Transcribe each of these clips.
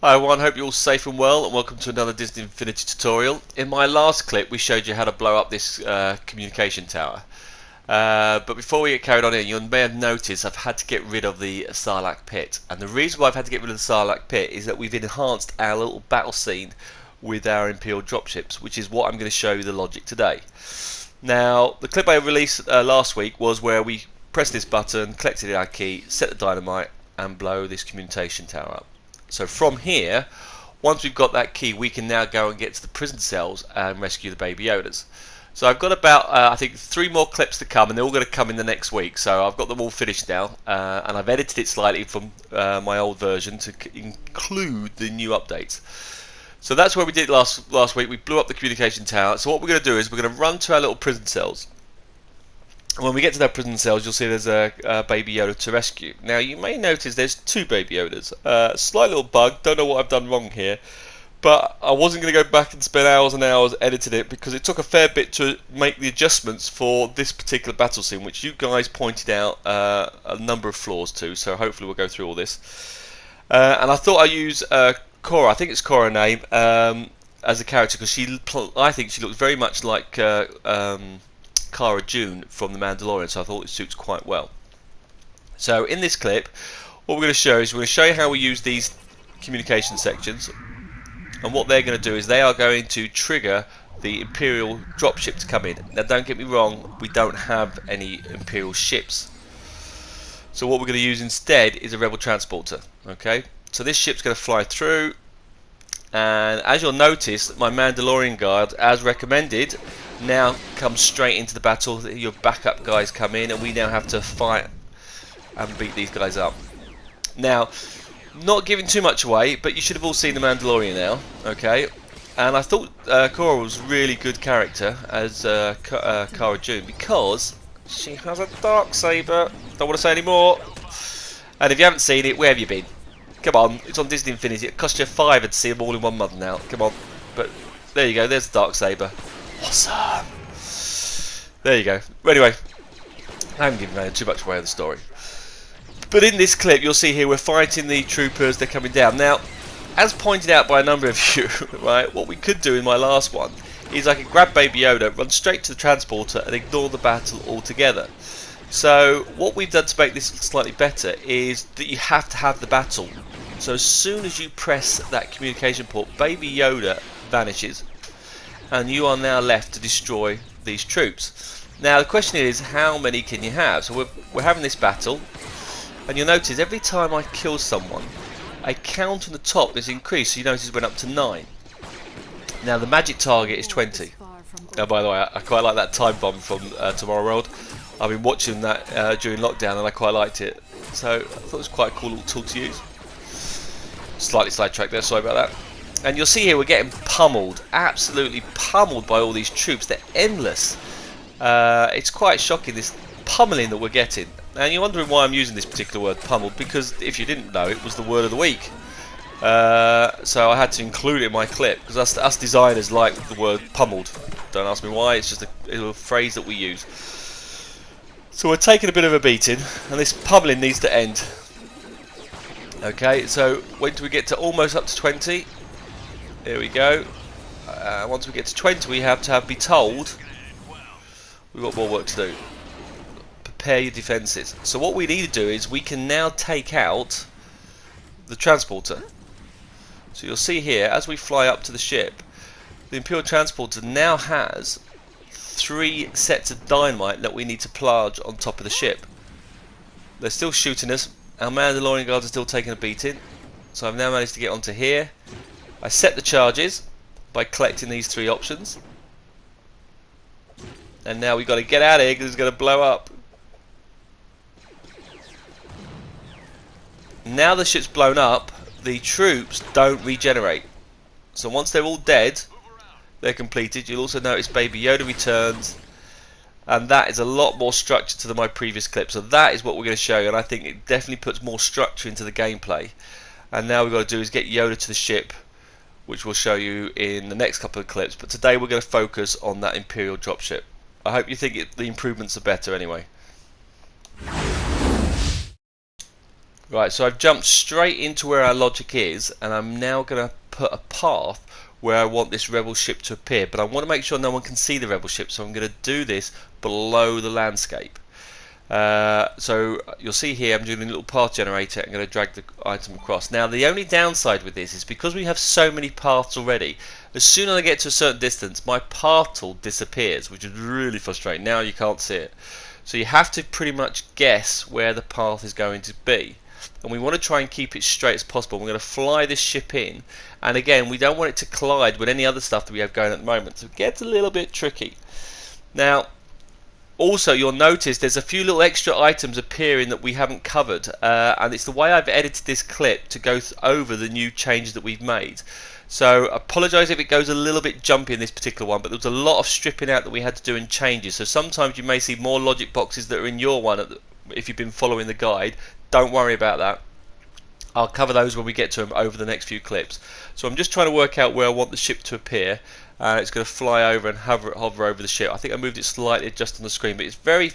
Hi everyone, hope you're all safe and well, and welcome to another Disney Infinity tutorial. In my last clip we showed you how to blow up this communication tower. But before we get carried on in, you may have noticed I've had to get rid of the Sarlacc pit. And the reason why I've had to get rid of the Sarlacc pit is that we've enhanced our little battle scene with our Imperial dropships, which is what I'm going to show you the logic today. Now, the clip I released last week was where we pressed this button, collected our key, set the dynamite and blow this communication tower up. So from here, once we've got that key, we can now go and get to the prison cells and rescue the Baby Yodas. So I've got about, I think, 3 more clips to come, and they're all going to come in the next week. So I've got them all finished now, and I've edited it slightly from my old version to include the new updates. So that's where we did last week. We blew up the communication tower. So what we're going to do is we're going to run to our little prison cells. When we get to their prison cells, you'll see there's a Baby Yoda to rescue. Now, you may notice there's 2 Baby Yodas. Slight little bug, don't know what I've done wrong here, but I wasn't going to go back and spend hours and hours editing it because it took a fair bit to make the adjustments for this particular battle scene, which you guys pointed out a number of flaws to, so hopefully we'll go through all this. And I thought I'd use Cora, I think it's Cora name, as a character because I think she looks very much like Cara Dune from the Mandalorian, so I thought it suits quite well. So in this clip, what we're going to show is we're going to show you how we use these communication sections, and what they're going to do is they are going to trigger the Imperial dropship to come in. Now don't get me wrong, we don't have any Imperial ships, so what we're going to use instead is a Rebel transporter. Okay, so this ship's going to fly through, and as you'll notice, my Mandalorian guard, as recommended, now comes straight into the battle. Your backup guys come in, and we now have to fight and beat these guys up. Now, not giving too much away, but you should have all seen the Mandalorian now, okay? And I thought Cora was a really good character as Cara Dune because she has a dark saber. Don't want to say any more. And if you haven't seen it, where have you been? Come on, it's on Disney Infinity. It cost you $5 to see them all in one month now. Come on. But there you go, there's the dark saber. Awesome. There you go. Anyway, I haven't given too much away of the story. But in this clip, you'll see here we're fighting the troopers. They're coming down. Now, as pointed out by a number of you, right, what we could do in my last one is I could grab Baby Yoda, run straight to the transporter, and ignore the battle altogether. So what we've done to make this slightly better is that you have to have the battle. So as soon as you press that communication port, Baby Yoda vanishes, and you are now left to destroy these troops. Now the question is, how many can you have? So we're having this battle, and you'll notice every time I kill someone, a count on the top is increased. So you notice it went up to 9. Now the magic target is 20. Now, by the way, I quite like that time bomb from Tomorrow World. I've been watching that during lockdown, and I quite liked it. So I thought it was quite a cool little tool to use. Slightly sidetracked there, sorry about that. And you'll see here we're getting pummeled, absolutely pummeled by all these troops. They're endless. It's quite shocking, this pummeling that we're getting. And you're wondering why I'm using this particular word, pummeled, because if you didn't know, it was the word of the week. So I had to include it in my clip, because us designers like the word pummeled. Don't ask me why, it's just a phrase that we use. So we're taking a bit of a beating, and this pummeling needs to end. Okay, so when do we get to almost up to 20? Here we go. Once we get to 20, we have to be told we've got more work to do. Prepare your defences. So what we need to do is we can now take out the transporter. So you'll see here, as we fly up to the ship, the Imperial transporter now has 3 sets of dynamite that we need to plant on top of the ship. They're still shooting us. Our Mandalorian guards are still taking a beating. So I've now managed to get onto here. I set the charges by collecting these 3 options. And now we've got to get out of here because it's going to blow up. Now the ship's blown up, the troops don't regenerate. So once they're all dead, they're completed. You'll also notice Baby Yoda returns, and that is a lot more structure to my previous clip. So that is what we're going to show you, and I think it definitely puts more structure into the gameplay. And now we've got to do is get Yoda to the ship, which we'll show you in the next couple of clips. But today we're going to focus on that Imperial dropship. I hope you think the improvements are better anyway. Right, so I've jumped straight into where our logic is, and I'm now going to put a path where I want this rebel ship to appear, but I want to make sure no one can see the rebel ship, so I'm going to do this below the landscape. So you'll see here I'm doing a little path generator. I'm going to drag the item across. Now the only downside with this is because we have so many paths already, as soon as I get to a certain distance my path tool disappears, which is really frustrating. Now you can't see it, so you have to pretty much guess where the path is going to be, and we want to try and keep it straight as possible. We're going to fly this ship in, and again we don't want it to collide with any other stuff that we have going at the moment, so it gets a little bit tricky. Now also, you'll notice there's a few little extra items appearing that we haven't covered, and it's the way I've edited this clip to go over the new changes that we've made. So I apologise if it goes a little bit jumpy in this particular one, but there was a lot of stripping out that we had to do and changes. So sometimes you may see more logic boxes that are in your one if you've been following the guide. Don't worry about that. I'll cover those when we get to them over the next few clips. So I'm just trying to work out where I want the ship to appear. It's going to fly over and hover over the ship. I think I moved it slightly just on the screen, but it's very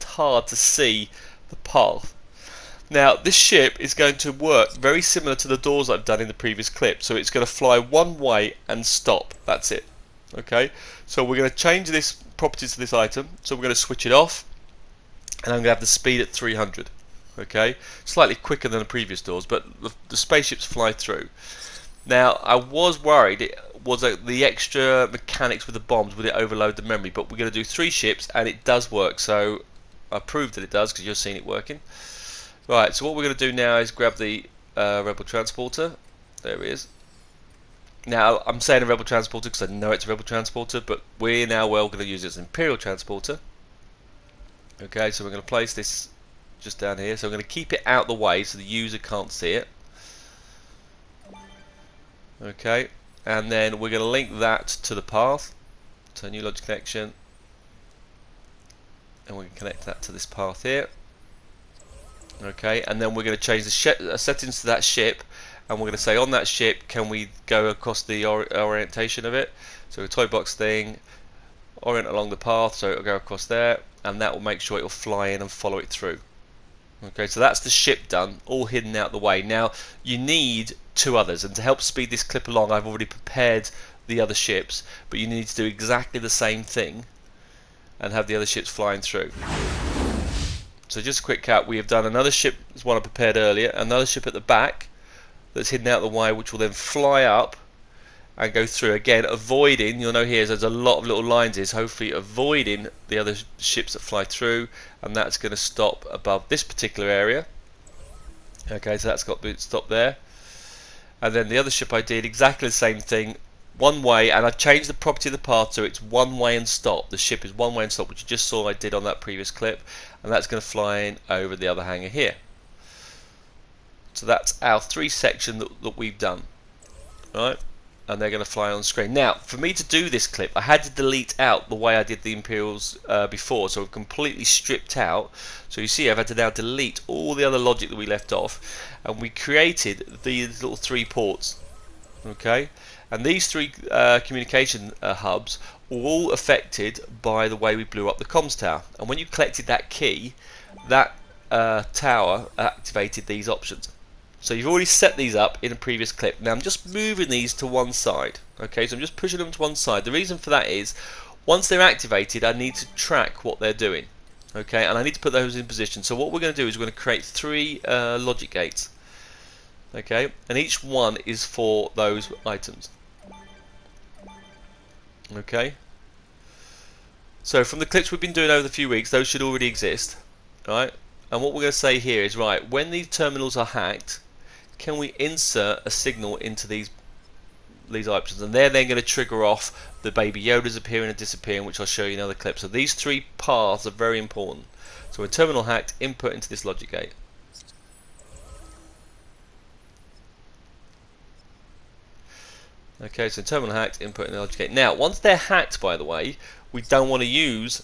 hard to see the path. Now this ship is going to work very similar to the doors I've done in the previous clip. So it's going to fly one way and stop. That's it. Okay. So we're going to change this properties to this item. So we're going to switch it off, and I'm going to have the speed at 300. Okay, slightly quicker than the previous doors, but the spaceships fly through. Now I was worried it was the extra mechanics with the bombs, would it overload the memory, but we're going to do 3 ships and it does work, so I proved that it does because you're seeing it working. Right, so what we're going to do now is grab the Rebel Transporter. There it is. Now I'm saying a Rebel Transporter because I know it's a Rebel Transporter, but we're now going to use it as an Imperial Transporter. Okay, so we're going to place this just down here, so I'm going to keep it out the way so the user can't see it. Okay, and then we're going to link that to the path, so new logic connection, and we can connect that to this path here. Okay, and then we're going to change the settings to that ship, and we're going to say on that ship can we go across the orientation of it. So a toy box thing, orient along the path, so it'll go across there, and that will make sure it'll fly in and follow it through. Okay, so that's the ship done, all hidden out the way. Now you need 2 others, and to help speed this clip along I've already prepared the other ships, but you need to do exactly the same thing and have the other ships flying through. So just a quick cut, we have done another ship, this one I prepared earlier, another ship at the back that's hidden out the way, which will then fly up and go through, again avoiding, you'll know here there's a lot of little lines here, so hopefully avoiding the other ships that fly through, and that's going to stop above this particular area. Okay, so that's got to stop there, and then the other ship I did exactly the same thing, one way, and I've changed the property of the path so it's one way and stop. The ship is one way and stop, which you just saw I did on that previous clip, and that's going to fly in over the other hangar here. So that's our 3 section that we've done, right? And they're going to fly on screen. Now, for me to do this clip, I had to delete out the way I did the Imperials before, so I've completely stripped out. So you see I've had to now delete all the other logic that we left off, and we created these little 3 ports. Okay, and these 3 communication hubs were all affected by the way we blew up the comms tower. And when you collected that key, that tower activated these options. So you've already set these up in a previous clip. Now I'm just moving these to one side. Okay, so I'm just pushing them to one side. The reason for that is, once they're activated, I need to track what they're doing. Okay, and I need to put those in position. So what we're going to do is we're going to create 3 logic gates. Okay, and each one is for those items. Okay. So from the clips we've been doing over the few weeks, those should already exist. Right? And what we're going to say here is, right, when these terminals are hacked, can we insert a signal into these options, and they're then going to trigger off the Baby Yodas appearing and disappearing, which I'll show you in another clip. So these 3 paths are very important. So when terminal hacked, input into this logic gate. Okay, so terminal hacked, input in the logic gate. Now, once they're hacked, by the way, we don't want to use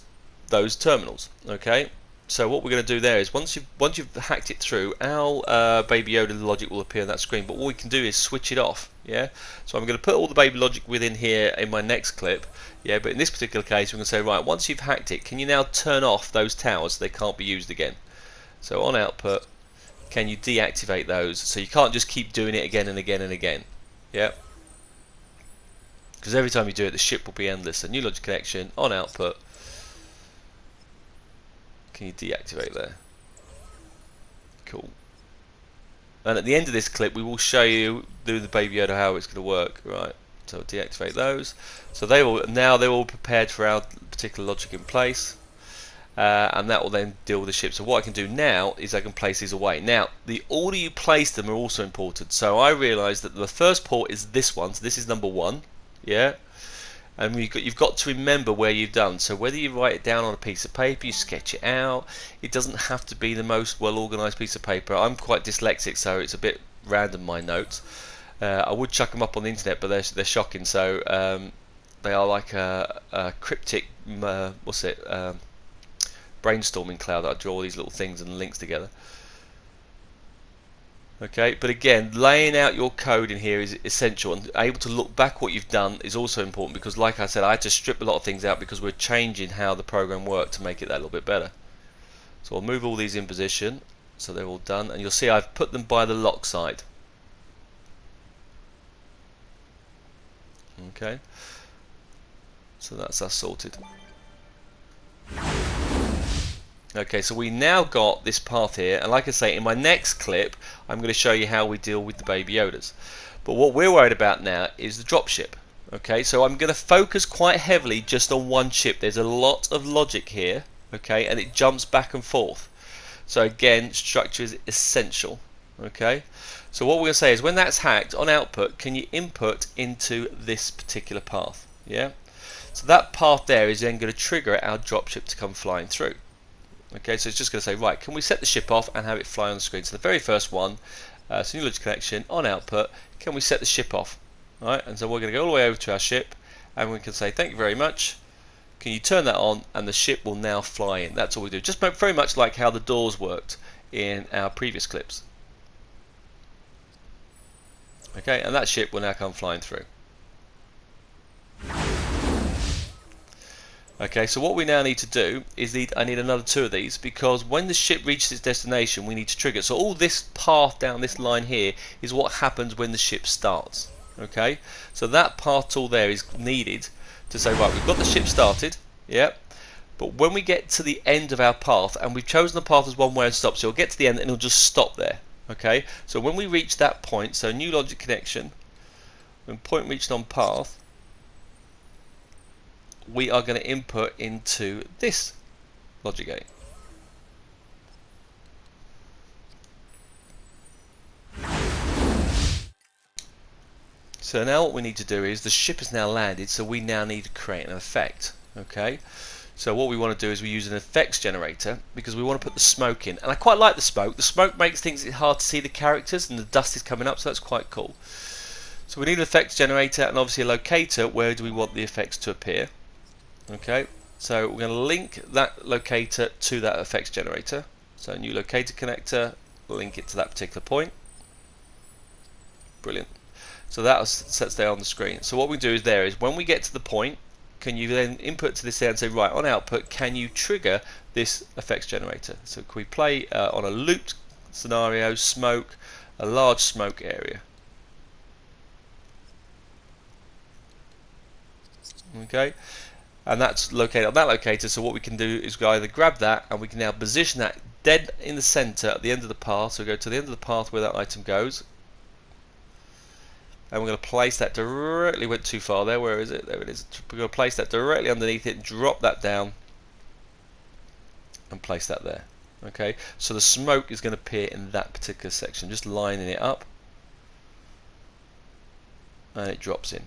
those terminals. Okay. So what we're going to do there is, once you've hacked it through, our Baby Yoda logic will appear on that screen. But what we can do is switch it off. Yeah. So I'm going to put all the baby logic within here in my next clip. Yeah. But in this particular case, we're going to say, right, once you've hacked it, can you now turn off those towers so they can't be used again? So on output, can you deactivate those, so you can't just keep doing it again and again and again. Yeah, because every time you do it, the ship will be endless. So new logic connection on output. Can you deactivate there? Cool. And at the end of this clip, we will show you through the Baby Yoda how it's going to work. Right. So deactivate those. So they're all prepared for our particular logic in place. And that will then deal with the ship. So what I can do now is I can place these away. Now, the order you place them are also important. So I realised that the first port is this one. So this is number 1. Yeah. And you've got to remember where you've done. So whether you write it down on a piece of paper, you sketch it out. It doesn't have to be the most well organised piece of paper. I'm quite dyslexic, so it's a bit random, my notes. I would chuck them up on the internet, but they're shocking. So they are like a cryptic, brainstorming cloud that I draw all these little things and links together. Okay, but again, laying out your code in here is essential, and able to look back what you've done is also important, because like I said, I had to strip a lot of things out because we're changing how the program worked to make it that little bit better. So I'll move all these in position so they're all done, and you'll see I've put them by the lock side. Okay, so that's us sorted. Okay, so we now got this path here, and like I say, in my next clip I'm going to show you how we deal with the Baby Yodas. But what we're worried about now is the dropship. Okay, so I'm going to focus quite heavily just on one ship. There's a lot of logic here, okay, and it jumps back and forth. So again, structure is essential. Okay, so what we're going to say is when that's hacked on output, can you input into this particular path? Yeah, so that path there is then going to trigger our dropship to come flying through. Okay, so it's just going to say, right, can we set the ship off and have it fly on the screen? So the very first one, so new logic connection on output, can we set the ship off? All right, and so we're going to go all the way over to our ship, and we can say, thank you very much. Can you turn that on, and the ship will now fly in. That's all we do. Just very much like how the doors worked in our previous clips. Okay, and that ship will now come flying through. Okay, so what we now need to do is I need another 2 of these, because when the ship reaches its destination we need to trigger. So all this path down this line here is what happens when the ship starts. Okay, so that path tool there is needed to say, right, we've got the ship started, yep, but when we get to the end of our path, and we've chosen the path as one way to stop, so it'll get to the end and it'll just stop there. Okay, so when we reach that point, so new logic connection, when point reached on path, we are going to input into this logic gate. So now what we need to do is the ship has now landed, so we now need to create an effect. Okay, so what we want to do is we use an effects generator because we want to put the smoke in, and I quite like the smoke. The smoke makes things hard to see the characters, and the dust is coming up, so that's quite cool. So we need an effects generator and obviously a locator. Where do we want the effects to appear? Okay, so we're going to link that locator to that effects generator. So new locator connector, link it to that particular point. Brilliant. So that sets there on the screen. So what we do is when we get to the point, can you then input to this there and say, right, on output, can you trigger this effects generator? So can we play on a looped scenario, smoke, a large smoke area? Okay, and that's located on that locator. So what we can do is either grab that, and we can now position that dead in the center at the end of the path. So we go to the end of the path where that item goes, and we're going to place that directly. Went too far there. Where is it? There it is. We're going to place that directly underneath it, drop that down, and place that there. Okay, so the smoke is going to appear in that particular section, just lining it up, and it drops in.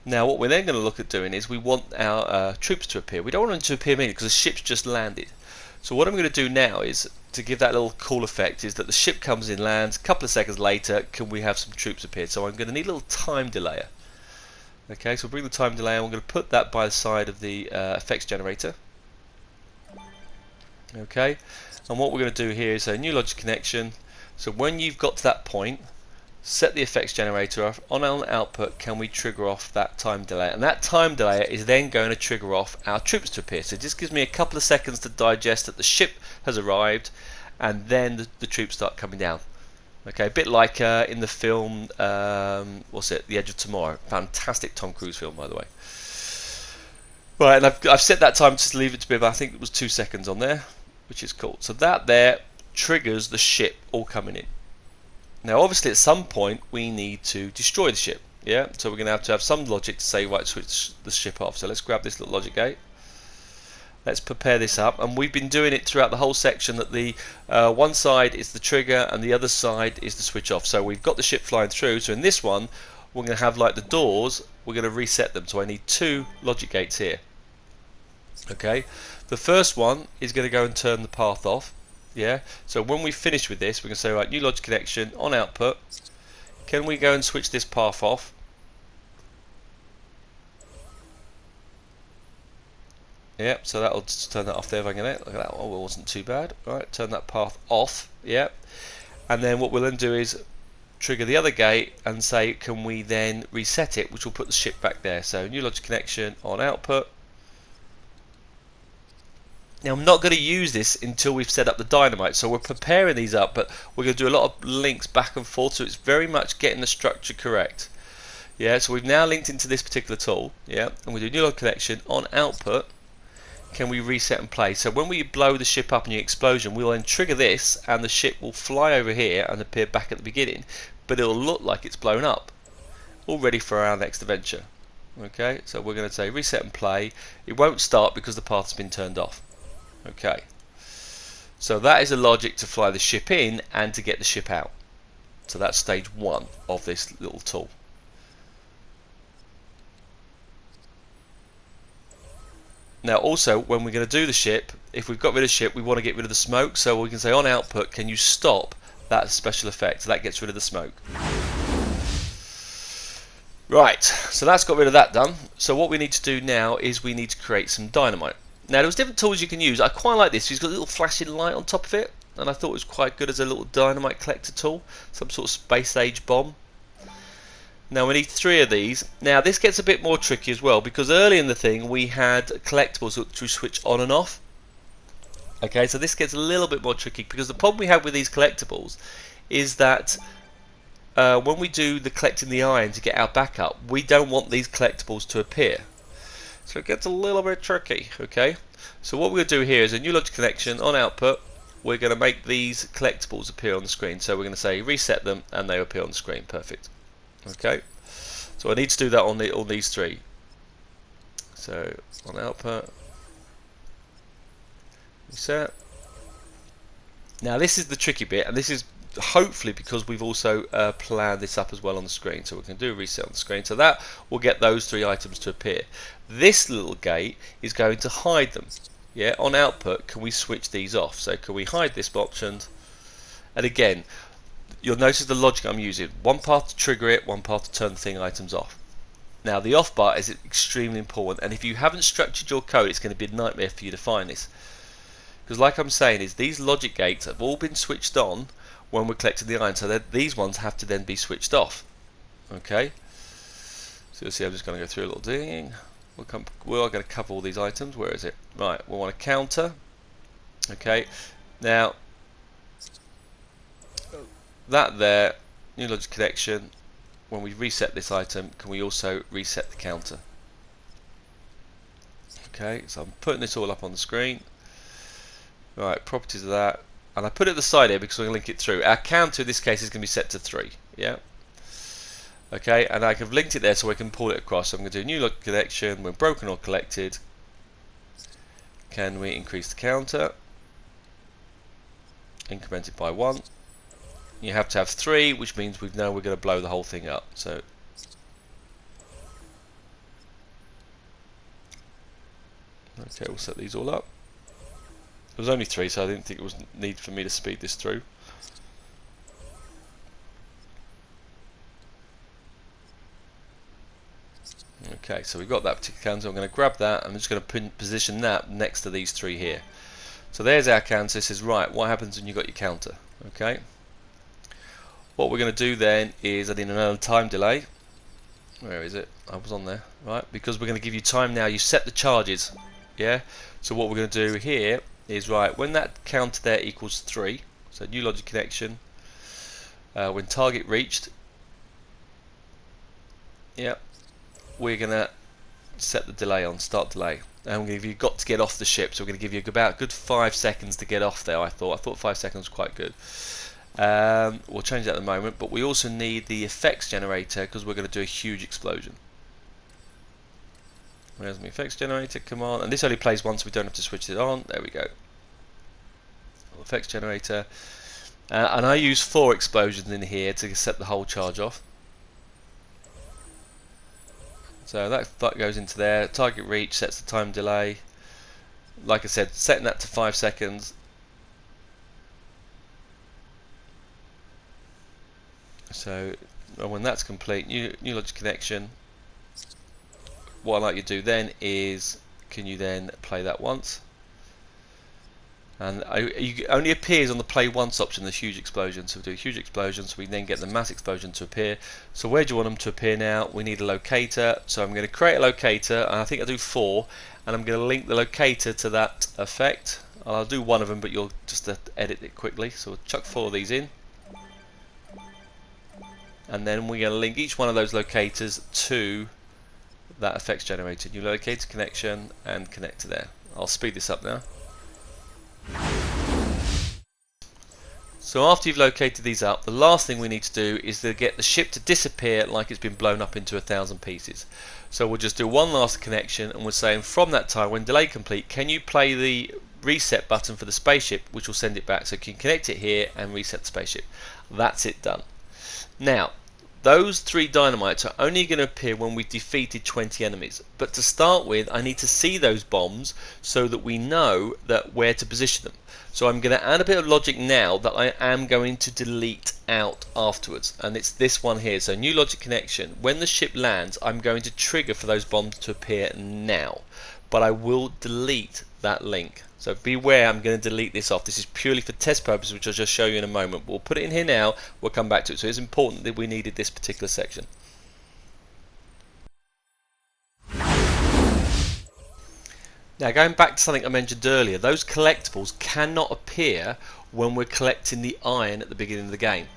Now what we're then going to look at doing is we want our troops to appear. We don't want them to appear immediately because the ship's just landed. So what I'm going to do now is, to give that little cool effect, is that the ship comes in, lands, a couple of seconds later, can we have some troops appear? So I'm going to need a little time delayer. Okay, so we'll bring the time delay and we're going to put that by the side of the effects generator. Okay, and what we're going to do here is a new logic connection. So when you've got to that point, set the effects generator off. On output, can we trigger off that time delay? And that time delay is then going to trigger off our troops to appear. So it just gives me a couple of seconds to digest that the ship has arrived, and then the troops start coming down. Okay, a bit like in the film, what's it? The Edge of Tomorrow. Fantastic Tom Cruise film, by the way. Right, and I've set that time to leave it to be about, I think it was 2 seconds on there, which is cool. So that there triggers the ship all coming in. Now, obviously, at some point, we need to destroy the ship. Yeah, so we're going to have some logic to say, right, switch the ship off. So let's grab this little logic gate. Let's prepare this up, and we've been doing it throughout the whole section that the one side is the trigger and the other side is the switch off. So we've got the ship flying through. So in this one, we're going to have like the doors, we're going to reset them. So I need 2 logic gates here. Okay, the first one is going to go and turn the path off. Yeah, so when we finish with this, we're going to say, right, new logic connection on output. Can we go and switch this path off? Yep, so that'll turn that off there if I can get it. Look at that, oh, it wasn't too bad. Right, turn that path off. Yep, and then what we'll then do is trigger the other gate and say, can we then reset it, which will put the ship back there. So new logic connection on output. Now, I'm not going to use this until we've set up the dynamite, so we're preparing these up, but we're going to do a lot of links back and forth, so it's very much getting the structure correct. Yeah, so we've now linked into this particular tool, yeah, and we do new log connection on output. Can we reset and play? So when we blow the ship up in the explosion, we'll then trigger this, and the ship will fly over here and appear back at the beginning, but it'll look like it's blown up, all ready for our next adventure. Okay, so we're going to say reset and play. It won't start because the path's been turned off. Okay, so that is the logic to fly the ship in and to get the ship out. So that's stage 1 of this little tool. Now also, when we're going to do the ship, if we've got rid of the ship, we want to get rid of the smoke, so we can say on output, can you stop that special effect? So that gets rid of the smoke. Right, so that's got rid of that done. So what we need to do now is we need to create some dynamite. Now there's different tools you can use. I quite like this. He's got a little flashing light on top of it, and I thought it was quite good as a little dynamite collector tool, some sort of space age bomb. Now we need 3 of these. Now this gets a bit more tricky as well, because early in the thing we had collectibles which we switch on and off. Okay, so this gets a little bit more tricky, because the problem we have with these collectibles is that when we do the collecting the iron to get our backup, we don't want these collectibles to appear. So it gets a little bit tricky, okay? So what we're going to do here is a new logic connection on output. We're going to make these collectibles appear on the screen. So we're going to say reset them and they appear on the screen. Perfect. Okay. So I need to do that on these 3. So on output, reset. Now this is the tricky bit, and this is hopefully because we've also planned this up as well on the screen. So we can do a reset on the screen, so that will get those 3 items to appear. This little gate is going to hide them. Yeah, on output, can we switch these off? So can we hide this option? And again, you'll notice the logic I'm using. One path to trigger it, one path to turn the thing items off. Now the off bar is extremely important, and if you haven't structured your code, it's going to be a nightmare for you to find this. Because like I'm saying, is these logic gates have all been switched on when we're collecting the iron, so that these ones have to then be switched off. Okay, so you'll see I'm just going to go through a little ding. We are going to cover all these items. Where is it? Right, we want a counter. Okay, now that there, new logic connection. When we reset this item, can we also reset the counter? Okay, so I'm putting this all up on the screen. Right, properties of that. And I put it at the side here because I'm going to link it through. Our counter in this case is going to be set to 3. Yeah. Okay, and I have linked it there so we can pull it across. So I'm going to do a new logic connection. When broken or collected, can we increase the counter? Increment it by 1. You have to have 3, which means we know we're going to blow the whole thing up. So okay, we'll set these all up. There was only 3, so I didn't think it was need for me to speed this through. Okay, so we've got that particular counter. I'm going to grab that. I'm just going to position that next to these 3 here. So there's our counter. It says, right, what happens when you've got your counter? Okay. What we're going to do then is add in another time delay. Where is it? I was on there, right? Because we're going to give you time now. You set the charges, yeah? So what we're going to do here is, right, when that counter there equals 3, so new logic connection, when target reached, yeah, we're going to set the delay on, start delay. And you've got to get off the ship, so we're going to give you about a good 5 seconds to get off there. I thought 5 seconds was quite good. We'll change that at the moment, but we also need the effects generator because we're going to do a huge explosion. Where's my effects generator? Come on. And this only plays once, so we don't have to switch it on. There we go. Effects generator. And I use 4 explosions in here to set the whole charge off. So that goes into there. Target reach sets the time delay. Like I said, setting that to 5 seconds. So when that's complete, new logic connection. What I'd like you to do then is, can you then play that once? And it only appears on the play once option, the huge explosion. So we do a huge explosion, so we then get the mass explosion to appear. So where do you want them to appear now? We need a locator. So I'm going to create a locator, and I think I'll do 4, and I'm going to link the locator to that effect. I'll do one of them, but you'll just edit it quickly. So we'll chuck 4 of these in. And then we're going to link each one of those locators to that effects generator. New locator connection and connect to there. I'll speed this up now. So after you've located these up, the last thing we need to do is to get the ship to disappear like it's been blown up into 1,000 pieces. So we'll just do one last connection, and we're saying from that time, when delay complete, can you play the reset button for the spaceship, which will send it back. So you can connect it here and reset the spaceship. That's it done. Now, those 3 dynamites are only going to appear when we've defeated 20 enemies. But to start with, I need to see those bombs so that we know where to position them. So I'm going to add a bit of logic now that I am going to delete out afterwards. And it's this one here. So new logic connection. When the ship lands, I'm going to trigger for those bombs to appear now. But I will delete that link. So beware, I'm going to delete this off. This is purely for test purposes, which I'll just show you in a moment. We'll put it in here now, we'll come back to it. So it's important that we needed this particular section. Now going back to something I mentioned earlier, those collectibles cannot appear when we're collecting the iron at the beginning of the game.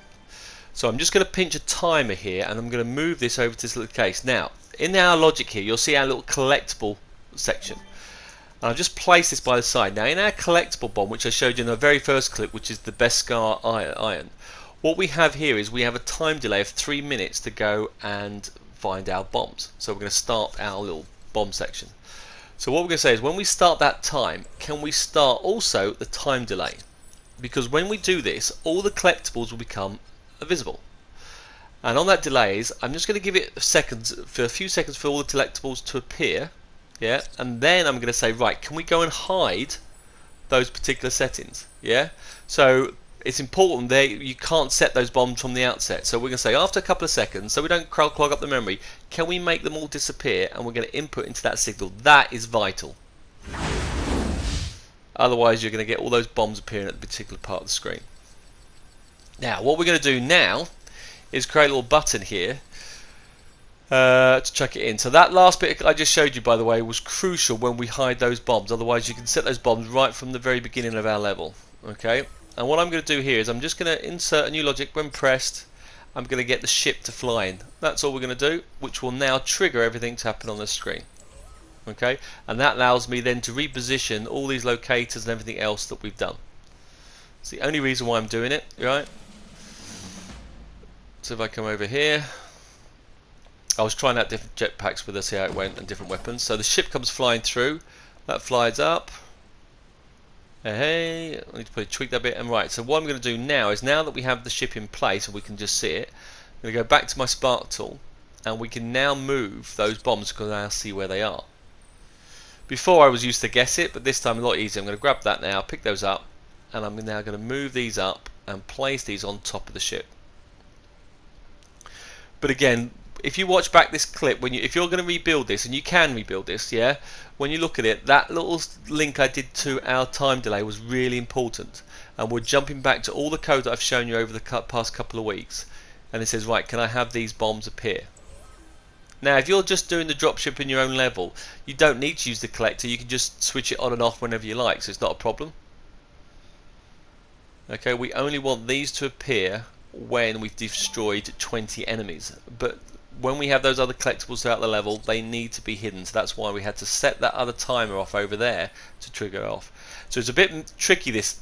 So I'm just going to pinch a timer here, and I'm going to move this over to this little case. Now, in our logic here, you'll see our little collectible section. And I've just placed this by the side. Now in our collectible bomb, which I showed you in the very first clip, which is the Beskar iron, what we have here is we have a time delay of 3 minutes to go and find our bombs. So we're going to start our little bomb section. So what we're going to say is when we start that time, can we start also the time delay? Because when we do this, all the collectibles will become visible. And on that delays, I'm just going to give it a few seconds for all the collectibles to appear. Yeah, and then I'm going to say, right, can we go and hide those particular settings? Yeah, so it's important that you can't set those bombs from the outset. So we're going to say after a couple of seconds, so we don't clog up the memory, can we make them all disappear? And we're going to input into that signal. That is vital. Otherwise, you're going to get all those bombs appearing at a particular part of the screen. Now, what we're going to do now is create a little button here. To chuck it in. So that last bit I just showed you, by the way, was crucial when we hide those bombs. Otherwise you can set those bombs right from the very beginning of our level. Okay, and what I'm going to do here is I'm just going to insert a new logic. When pressed, I'm going to get the ship to fly in. That's all we're going to do, which will now trigger everything to happen on the screen. Okay, and that allows me then to reposition all these locators and everything else that we've done. It's the only reason why I'm doing it, right? So if I come over here, I was trying out different jetpacks with us, see how it went, and different weapons. So the ship comes flying through, that flies up. Hey, I need to probably tweak that bit. And right, so what I'm going to do now is, now that we have the ship in place and we can just see it, I'm going to go back to my spark tool, and we can now move those bombs because I now see where they are. Before I was used to guess it, but this time a lot easier. I'm going to grab that now, pick those up, and I'm now going to move these up and place these on top of the ship. But again, if you watch back this clip, if you're going to rebuild this, and you can rebuild this, yeah, when you look at it, that little link I did to our time delay was really important. And we're jumping back to all the code that I've shown you over the past couple of weeks, and it says, right, can I have these bombs appear? Now, if you're just doing the dropship in your own level, you don't need to use the collector. You can just switch it on and off whenever you like, so it's not a problem. Okay, we only want these to appear when we've destroyed 20 enemies. But when we have those other collectibles throughout the level, they need to be hidden. So that's why we had to set that other timer off over there to trigger it off. So it's a bit tricky, this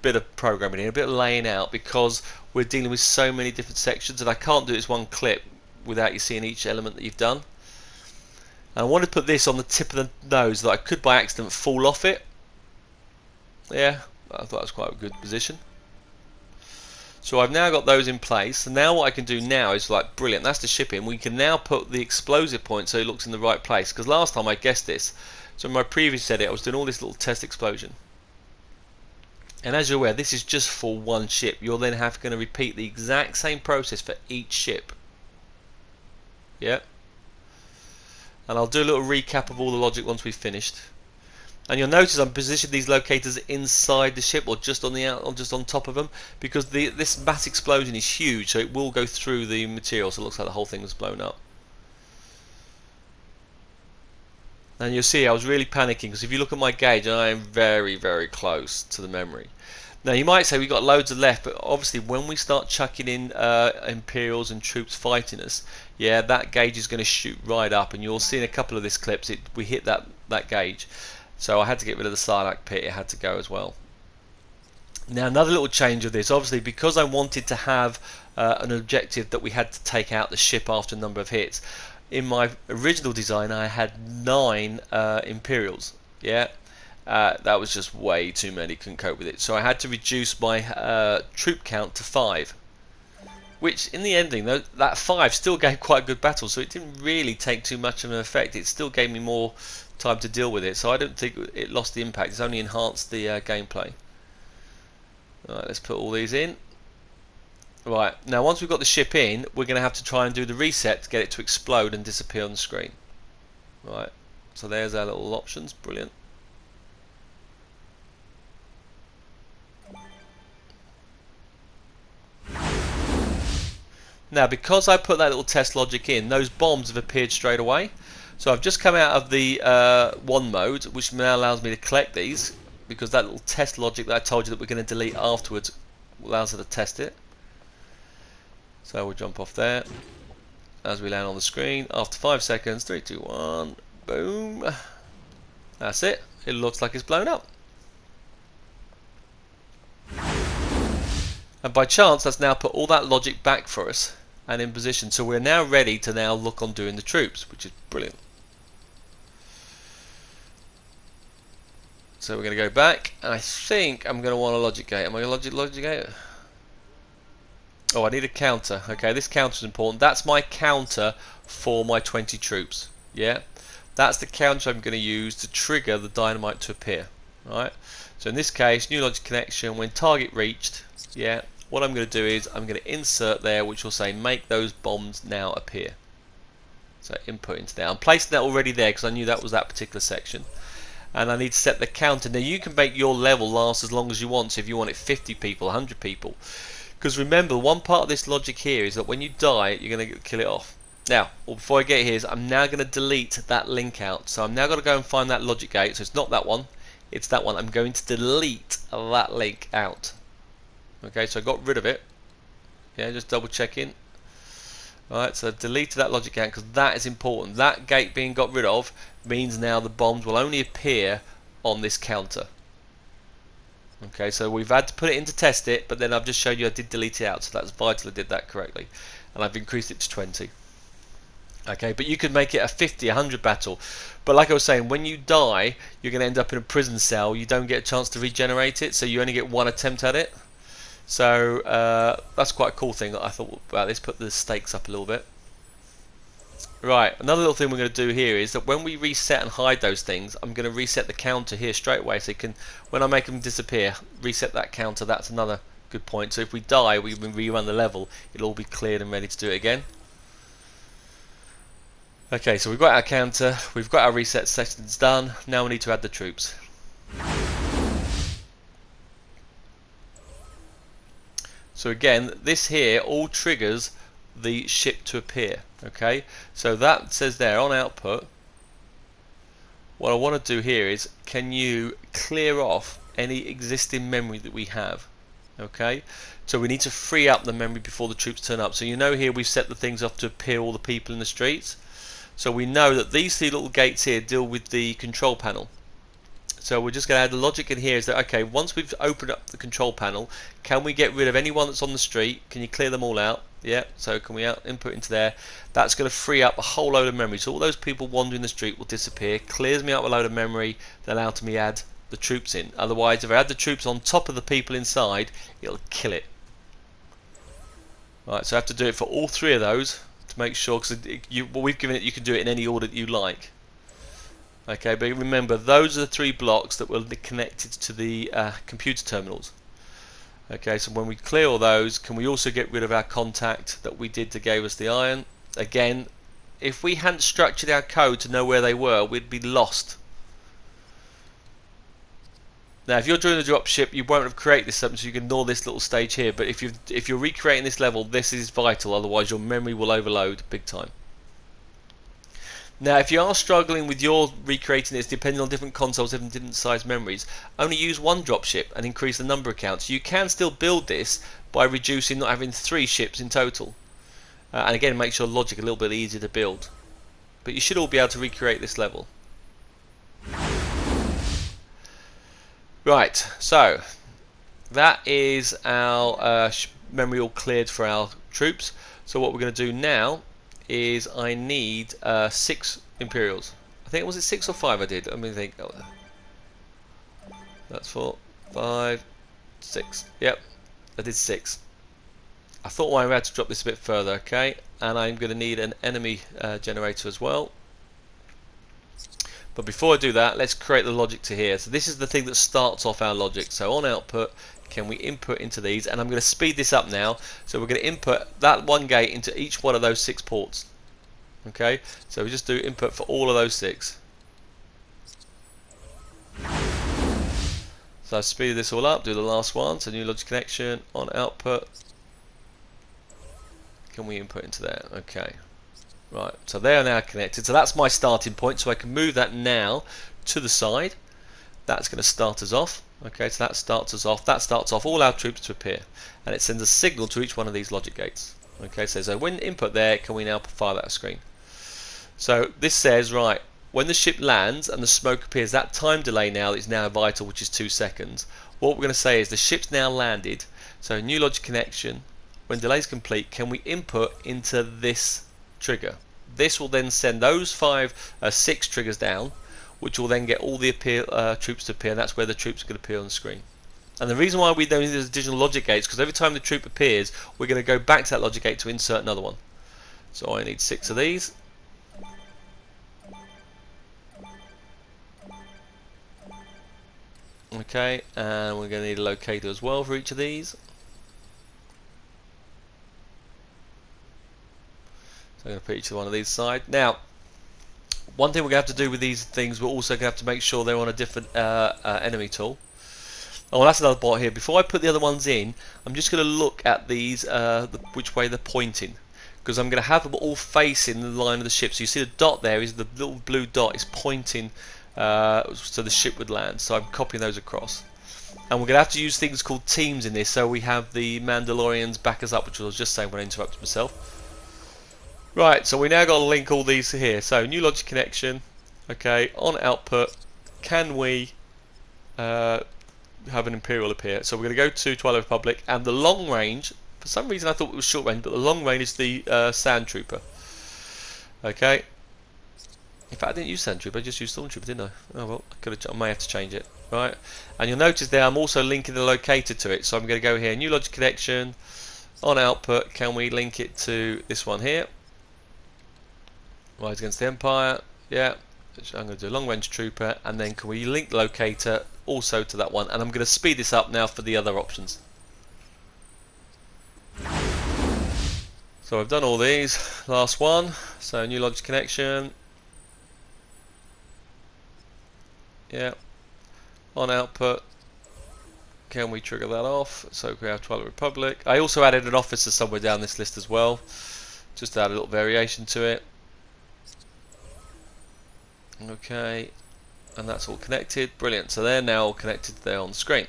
bit of programming here, a bit of laying out, because we're dealing with so many different sections, and I can't do this one clip without you seeing each element that you've done. And I want to put this on the tip of the nose that I could by accident fall off it. Yeah, I thought that was quite a good position. So I've now got those in place, and now what I can do now is, like, brilliant, that's the shipping. We can now put the explosive point so it looks in the right place, because last time I guessed this. So in my previous edit I was doing all this little test explosion. And as you're aware, this is just for one ship. You're then going to repeat the exact same process for each ship. Yeah. And I'll do a little recap of all the logic once we've finished. And you'll notice I'm positioned these locators inside the ship, or just on the or just on top of them, because this mass explosion is huge, so it will go through the material, so it looks like the whole thing was blown up. And you'll see I was really panicking, because if you look at my gauge, I am very, very close to the memory. Now you might say we've got loads of left, but obviously when we start chucking in Imperials and troops fighting us, yeah, that gauge is going to shoot right up, and you'll see in a couple of these clips we hit that gauge. So I had to get rid of the Sarlacc pit, it had to go as well. Now another little change of this, obviously because I wanted to have an objective that we had to take out the ship after a number of hits. In my original design I had 9 Imperials, yeah. That was just way too many, couldn't cope with it. So I had to reduce my troop count to 5. Which in the ending, though, that 5 still gave quite a good battle, so it didn't really take too much of an effect. It still gave me more time to deal with it, so I don't think it lost the impact. It's only enhanced the gameplay. Alright, let's put all these in. Right, now once we've got the ship in, we're going to have to try and do the reset to get it to explode and disappear on the screen. Right, so there's our little options, brilliant. Now because I put that little test logic in, those bombs have appeared straight away. So I've just come out of the 1 mode, which now allows me to collect these, because that little test logic that I told you that we're going to delete afterwards allows us to test it. So we'll jump off there as we land on the screen. After 5 seconds, 3, 2, 1, boom. That's it. It looks like it's blown up. And by chance, that's now put all that logic back for us and in position. So we're now ready to now look on doing the troops, which is brilliant. So we're going to go back. I think I'm going to want a logic gate. Am I going to logic gate? Oh, I need a counter. Okay, this counter is important. That's my counter for my 20 troops. Yeah, that's the counter I'm going to use to trigger the dynamite to appear. Right. So in this case, new logic connection. When target reached, yeah, what I'm going to do is I'm going to insert there, which will say make those bombs now appear. So input into there. I'm placing that already there because I knew that was that particular section. And I need to set the counter. Now you can make your level last as long as you want. So if you want it 50 people, 100 people. Because remember, one part of this logic here is that when you die, you're going to kill it off. Now, before I get here, I'm now going to delete that link out. So I'm now going to go and find that logic gate. So it's not that one, it's that one. I'm going to delete that link out. Okay, so I got rid of it. Yeah, just double checking. Alright, so I've deleted that logic gate because that is important. That gate being got rid of means now the bombs will only appear on this counter. Okay, so we've had to put it in to test it, but then I've just showed you I did delete it out, so that's vital I did that correctly. And I've increased it to 20. Okay, but you could make it a 50, 100 battle. But like I was saying, when you die, you're going to end up in a prison cell. You don't get a chance to regenerate it, so you only get 1 attempt at it. So that's quite a cool thing that I thought about this. Put the stakes up a little bit. Right, another little thing we're going to do here is that when we reset and hide those things, I'm going to reset the counter here straight away, so you can, when I make them disappear, reset that counter. That's another good point. So if we die, we rerun the level, it'll all be cleared and ready to do it again. Okay, so we've got our counter, we've got our reset settings done. Now we need to add the troops. So again, this here all triggers the ship to appear. Okay, so that says there on output. What I want to do here is, can you clear off any existing memory that we have? Okay, so we need to free up the memory before the troops turn up. So you know here we've set the things off to appear all the people in the streets. So we know that these three little gates here deal with the control panel. So we're just going to add the logic in here is that, okay, once we've opened up the control panel, can we get rid of anyone that's on the street? Can you clear them all out? Yeah, so can we input into there? That's going to free up a whole load of memory. So all those people wandering the street will disappear, clears me up a load of memory, that allows me to add the troops in. Otherwise, if I add the troops on top of the people inside, it'll kill it. Right, so I have to do it for all three of those to make sure, because what we've given it, you can do it in any order that you like. Okay, but remember, those are the three blocks that were connected to the computer terminals. Okay, so when we clear all those, can we also get rid of our contact that we did to give us the iron? Again, if we hadn't structured our code to know where they were, we'd be lost. Now, if you're doing a dropship, you won't have created this something, so you can ignore this little stage here. But if you're recreating this level, this is vital. Otherwise, your memory will overload big time. Now, if you are struggling with your recreating this, depending on different consoles, different size memories, only use one dropship and increase the number of counts. You can still build this by reducing, not having 3 ships in total. And again, it makes your logic a little bit easier to build. But you should all be able to recreate this level. Right, so that is our memory all cleared for our troops. So what we're going to do now is I need 6 Imperials. I think, was it 6 or 5 I did? I mean, think. Oh, that's 4, 5, 6. Yep, I did 6. I thought I had to drop this a bit further, okay? And I'm going to need an enemy generator as well. But before I do that, let's create the logic to here. So this is the thing that starts off our logic. So on output, can we input into these? And I'm going to speed this up now. So we're going to input that one gate into each one of those 6 ports. Okay, so we just do input for all of those 6. So I've speeded this all up, do the last one. So new logic connection, on output. Can we input into there? Okay. Right, so they are now connected. So that's my starting point. So I can move that now to the side. That's going to start us off. Okay, so that starts us off. That starts off all our troops to appear, and it sends a signal to each one of these logic gates. Okay, so when input there, can we now fire that screen? So this says, right, when the ship lands and the smoke appears, that time delay now is now vital, which is 2 seconds. What we're going to say is the ship's now landed. So new logic connection. When delay is complete, can we input into this trigger? This will then send those 6 triggers down, which will then get all the troops to appear, and that's where the troops are going to appear on the screen. And the reason why we don't need these additional logic gates, because every time the troop appears, we're going to go back to that logic gate to insert another one. So I need 6 of these. Okay, and we're going to need a locator as well for each of these. So I'm going to put each one of these aside. Now, one thing we're going to have to do with these things, we're also going to have to make sure they're on a different enemy tool. Oh, well, that's another bot here. Before I put the other ones in, I'm just going to look at these, which way they're pointing, because I'm going to have them all facing the line of the ship. So you see the dot there is the little blue dot is pointing so the ship would land. So I'm copying those across. And we're going to have to use things called teams in this, so we have the Mandalorians back us up, which I was just saying when I interrupted myself. Right, so we now got to link all these here. So new logic connection. Okay, on output, can we have an Imperial appear? So we're going to go to Twilight Republic, and the long range, for some reason I thought it was short range, but the long range is the Sand Trooper. Okay. In fact, I didn't use Sand Trooper, I just used Stormtrooper, didn't I? Oh well, I may have to change it. Right, and you'll notice there I'm also linking the locator to it. So I'm going to go here, new logic connection, on output, can we link it to this one here? Rise Against the Empire, yeah. I'm going to do long range trooper, and then can we link locator also to that one? And I'm going to speed this up now for the other options. So I've done all these. Last one. So new logic connection. Yeah. On output. Can we trigger that off? So we have Twilight Republic. I also added an officer somewhere down this list as well. Just add a little variation to it. Okay. And that's all connected. Brilliant. So they're now all connected there on the screen.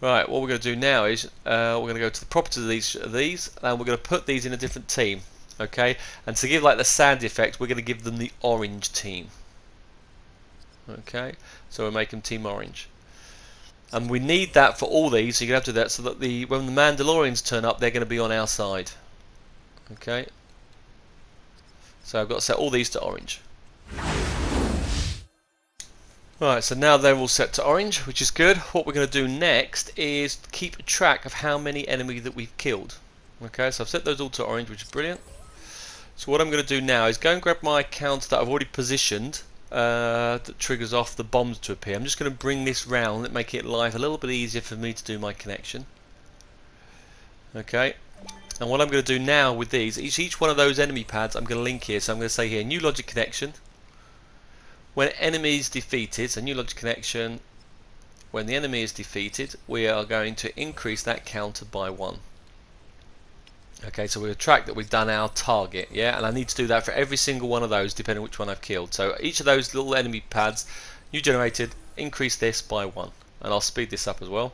Right, what we're going to do now is we're going to go to the properties of these and we're going to put these in a different team. Okay, and to give like the sand effect, we're going to give them the orange team. Okay, so we'll make them team orange. And we need that for all these, so you're going to have to do that so that when the Mandalorians turn up, they're going to be on our side. Okay, so I've got to set all these to orange. Right, so now they're all set to orange, which is good. What we're going to do next is keep track of how many enemies that we've killed. Okay, so I've set those all to orange, which is brilliant. So what I'm going to do now is go and grab my counter that I've already positioned that triggers off the bombs to appear. I'm just going to bring this round and make it life a little bit easier for me to do my connection. Okay, and what I'm going to do now with these, each one of those enemy pads I'm going to link here. So I'm going to say here, new logic connection. When enemy is defeated, so new logic connection, when the enemy is defeated, we are going to increase that counter by 1. Okay, so we'll track that we've done our target, yeah, and I need to do that for every single one of those depending on which one I've killed. So each of those little enemy pads, new generated, increase this by 1, and I'll speed this up as well.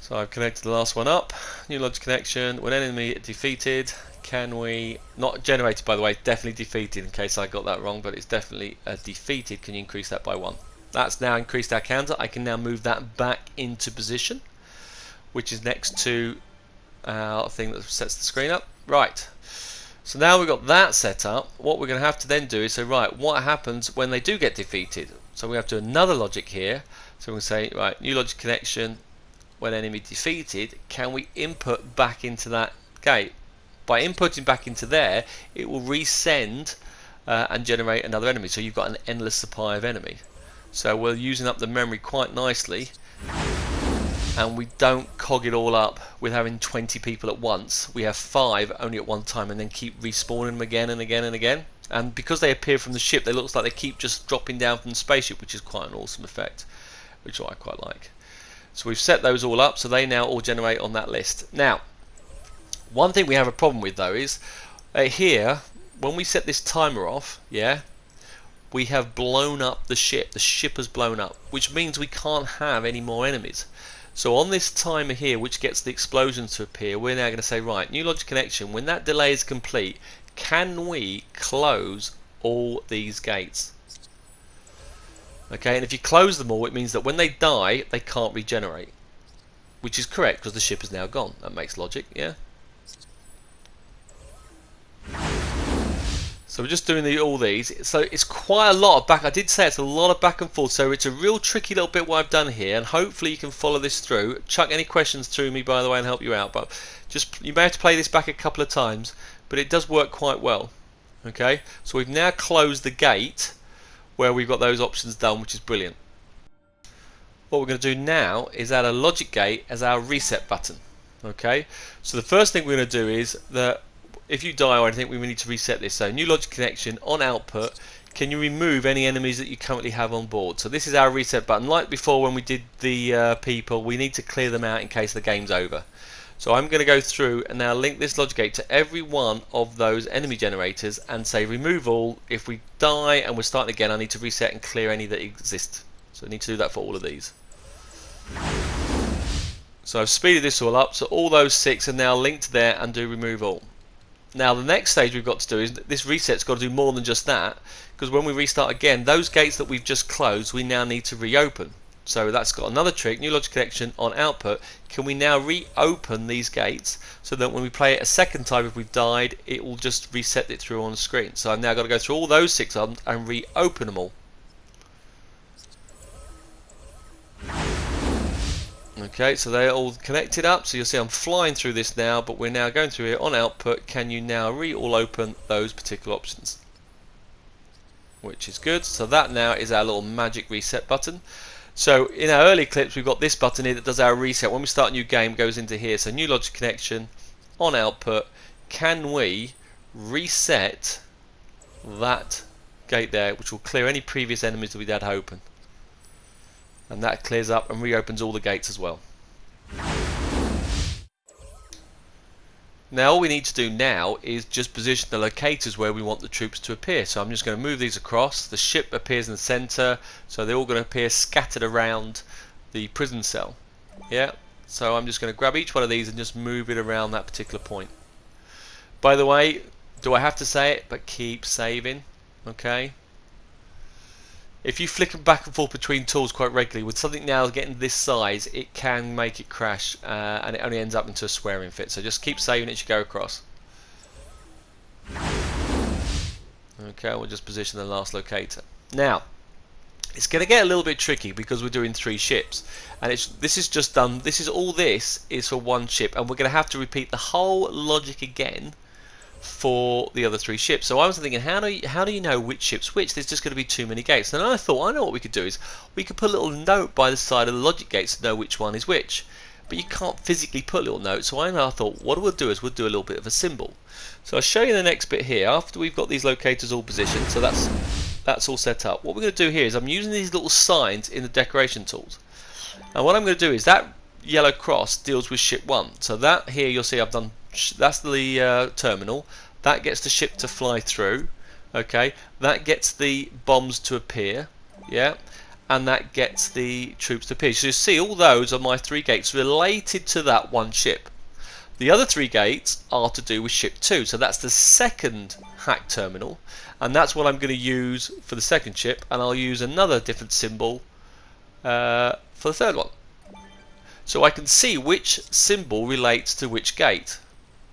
So I've connected the last one up, new logic connection, when enemy defeated, can we, not generated by the way, definitely defeated in case I got that wrong, but it's definitely defeated, can you increase that by 1? That's now increased our counter. I can now move that back into position, which is next to our thing that sets the screen up. Right, so now we've got that set up. What we're going to have to then do is say, right, what happens when they do get defeated? So we have to do another logic here. So we're going to say, right, new logic connection, when enemy defeated, can we input back into that gate? By inputting back into there, it will resend and generate another enemy. So you've got an endless supply of enemy. So we're using up the memory quite nicely, and we don't cog it all up with having 20 people at once. We have 5 only at one time, and then keep respawning them again and again and again. And because they appear from the ship, they look like they keep just dropping down from the spaceship, which is quite an awesome effect, which I quite like. So we've set those all up, so they now all generate on that list. Now, one thing we have a problem with though is here, when we set this timer off, yeah, we have blown up the ship. The ship has blown up, which means we can't have any more enemies. So on this timer here, which gets the explosions to appear, we're now going to say, right, new logic connection, when that delay is complete, can we close all these gates? Okay, and if you close them all, it means that when they die, they can't regenerate, which is correct because the ship is now gone. That makes logic, yeah? So we're just doing all these. So it's quite a lot of back. I did say it's a lot of back and forth. So it's a real tricky little bit what I've done here, and hopefully you can follow this through. Chuck any questions to me, by the way, and help you out. But just you may have to play this back a couple of times, but it does work quite well. Okay. So we've now closed the gate where we've got those options done, which is brilliant. What we're going to do now is add a logic gate as our reset button. Okay. So the first thing we're going to do is that if you die or anything, we need to reset this. So new logic connection on output, can you remove any enemies that you currently have on board? So this is our reset button. Like before when we did the people, we need to clear them out in case the game's over. So I'm going to go through and now link this logic gate to every one of those enemy generators and say remove all. If we die and we're starting again, I need to reset and clear any that exist. So I need to do that for all of these. So I've speeded this all up, so all those 6 are now linked there and do remove all. Now the next stage we've got to do is this reset's got to do more than just that, because when we restart again, those gates that we've just closed we now need to reopen. So that's got another trick, new logic connection on output. Can we now reopen these gates so that when we play it a second time, if we've died, it will just reset it through on the screen. So I've now got to go through all those 6 of them and reopen them all. Okay, so they're all connected up, so you'll see I'm flying through this now, but we're now going through here on output. Can you now all open those particular options? Which is good. So that now is our little magic reset button. So in our early clips we've got this button here that does our reset. When we start a new game, it goes into here. So new logic connection, on output, can we reset that gate there, which will clear any previous enemies that we'd had open. And that clears up and reopens all the gates as well. Now all we need to do now is just position the locators where we want the troops to appear. So I'm just going to move these across. The ship appears in the center, so they're all going to appear scattered around the prison cell. Yeah, so I'm just going to grab each one of these and just move it around that particular point. By the way, do I have to say it? But keep saving. Okay. If you flick back and forth between tools quite regularly, with something now getting this size, it can make it crash, and it only ends up into a swearing fit. So just keep saving it as you go across. Okay, we'll just position the last locator. Now, it's going to get a little bit tricky because we're doing 3 ships, and this is all this is for one ship, and we're going to have to repeat the whole logic again for the other 3 ships. So I was thinking, how do you know which ship's which? There's just going to be too many gates. And I thought, I know what we could do is we could put a little note by the side of the logic gates to know which one is which. But you can't physically put a little note, so I thought what we'll do is we'll do a little bit of a symbol. So I'll show you the next bit here after we've got these locators all positioned. So that's all set up. What we're going to do here is I'm using these little signs in the decoration tools. And what I'm going to do is that yellow cross deals with ship 1. So that here you'll see I've done, that's the terminal. That gets the ship to fly through. Okay, that gets the bombs to appear. Yeah, and that gets the troops to appear. So you see all those are my 3 gates related to that one ship. The other 3 gates are to do with ship 2. So that's the second hack terminal, and that's what I'm going to use for the second ship, and I'll use another different symbol for the third one. So I can see which symbol relates to which gate.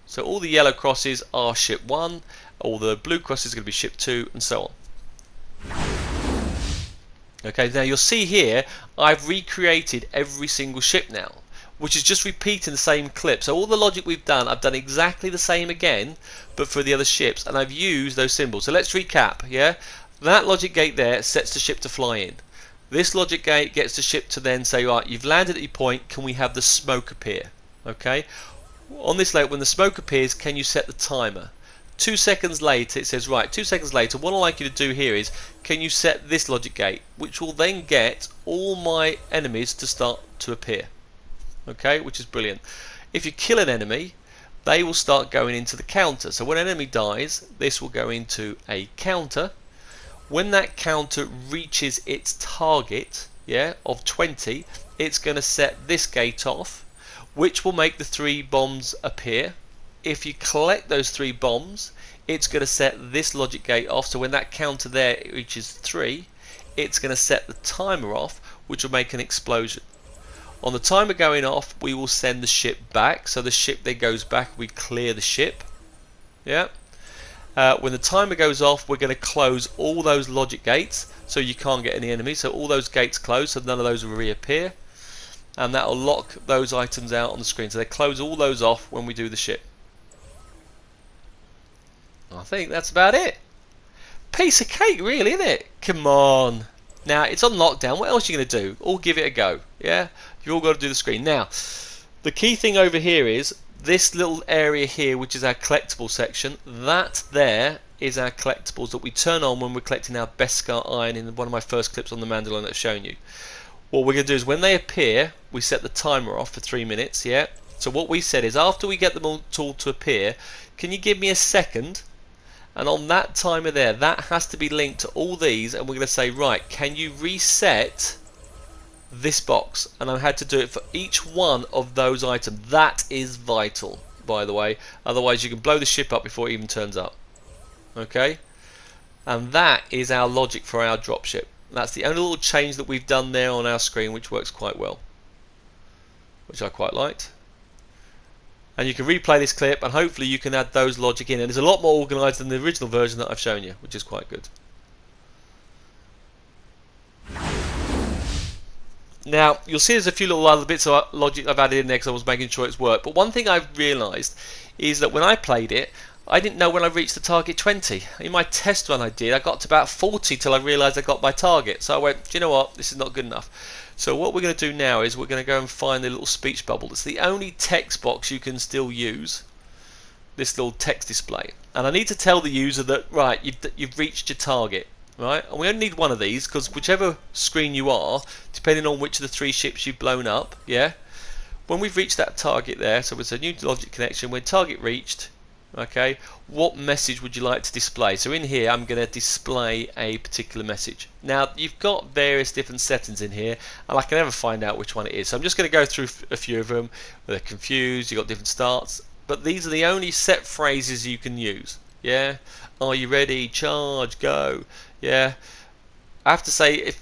So all the yellow crosses are ship 1, all the blue crosses are going to be ship 2, and so on. Okay, now you'll see here I've recreated every single ship now, which is just repeating the same clip. So all the logic we've done, I've done exactly the same again, but for the other ships, and I've used those symbols. So let's recap. Yeah, that logic gate there sets the ship to fly in. This logic gate gets the ship to then say, right, you've landed at your point, can we have the smoke appear? Okay. On this layer, when the smoke appears, can you set the timer? 2 seconds later, it says, right, 2 seconds later, what I'd like you to do here is, can you set this logic gate, which will then get all my enemies to start to appear. Okay, which is brilliant. If you kill an enemy, they will start going into the counter. So when an enemy dies, this will go into a counter. When that counter reaches its target, yeah, of 20, it's going to set this gate off, which will make the 3 bombs appear. If you collect those 3 bombs, it's going to set this logic gate off. So when that counter there reaches 3, it's going to set the timer off, which will make an explosion. On the timer going off, we will send the ship back. So the ship then goes back, we clear the ship. Yeah. When the timer goes off, we're going to close all those logic gates, so you can't get any enemies. So all those gates close, so none of those will reappear. And that will lock those items out on the screen. So they close all those off when we do the ship. I think that's about it. Piece of cake, really, isn't it? Come on. Now, it's on lockdown. What else are you going to do? All give it a go. Yeah? You've all got to do the screen. Now, the key thing over here is this little area here, which is our collectible section. That there is our collectibles that we turn on when we're collecting our Beskar iron in one of my first clips on the Mandalorian that I've shown you. What we're going to do is when they appear, we set the timer off for 3 minutes. Yeah. So what we said is after we get them all to appear, can you give me a second? And on that timer there, that has to be linked to all these, and we're going to say, right, can you reset this box? And I had to do it for each one of those items. That is vital, by the way. Otherwise, you can blow the ship up before it even turns up. Okay? And that is our logic for our dropship. That's the only little change that we've done there on our screen, which works quite well, which I quite liked. And you can replay this clip, and hopefully you can add those logic in. And it's a lot more organised than the original version that I've shown you, which is quite good. Now, you'll see there's a few little other bits of logic I've added in there because I was making sure it's worked. But one thing I've realised is that when I played it, I didn't know when I reached the target 20. In my test run I did, I got to about 40 till I realised I got my target. So I went, do you know what, this is not good enough. So what we're going to do now is we're going to go and find the little speech bubble. It's the only text box you can still use. this little text display, and I need to tell the user that right, you've reached your target, right? And we only need one of these because whichever screen you are, depending on which of the 3 ships you've blown up, yeah. When we've reached that target there, so it's a new logic connection. When target reached, okay, what message would you like to display? So in here, I'm going to display a particular message. Now you've got various different settings in here, and I can never find out which one it is. So I'm just going to go through a few of them. They're confused. You've got different starts. But these are the only set phrases you can use. Yeah, are you ready? Charge, go. Yeah, I have to say if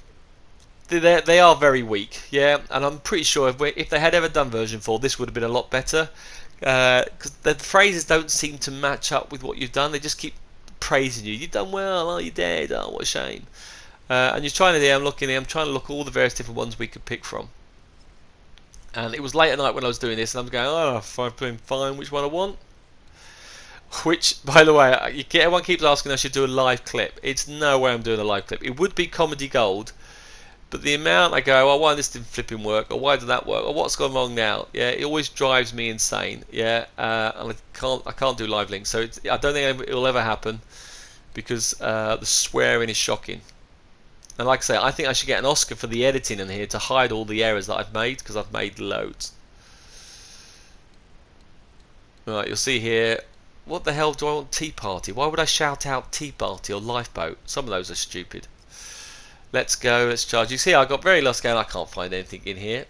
they are very weak. Yeah, and I'm pretty sure if they had ever done version 4, this would have been a lot better. Because the phrases don't seem to match up with what you've done. They just keep praising you. You've done well. Oh, you're dead. Oh, what a shame. And you're trying to. I'm looking. I'm trying to look at all the various different ones we could pick from. And it was late at night when I was doing this, and I'm going, oh, fine, which one I want. Which, by the way, everyone keeps asking I should do a live clip. It's no way I'm doing a live clip. It would be comedy gold, but the amount I go, oh, why this didn't flipping work, or why did that work, or what's gone wrong now? Yeah, it always drives me insane. Yeah, and I can't do live links, so I don't think it will ever happen because the swearing is shocking. And like I say, I think I should get an Oscar for the editing in here to hide all the errors that I've made, because I've made loads. Right, you'll see here, what the hell do I want Tea Party? Why would I shout out Tea Party or Lifeboat? Some of those are stupid. Let's go, let's charge. You see, I got very lost going, I can't find anything in here.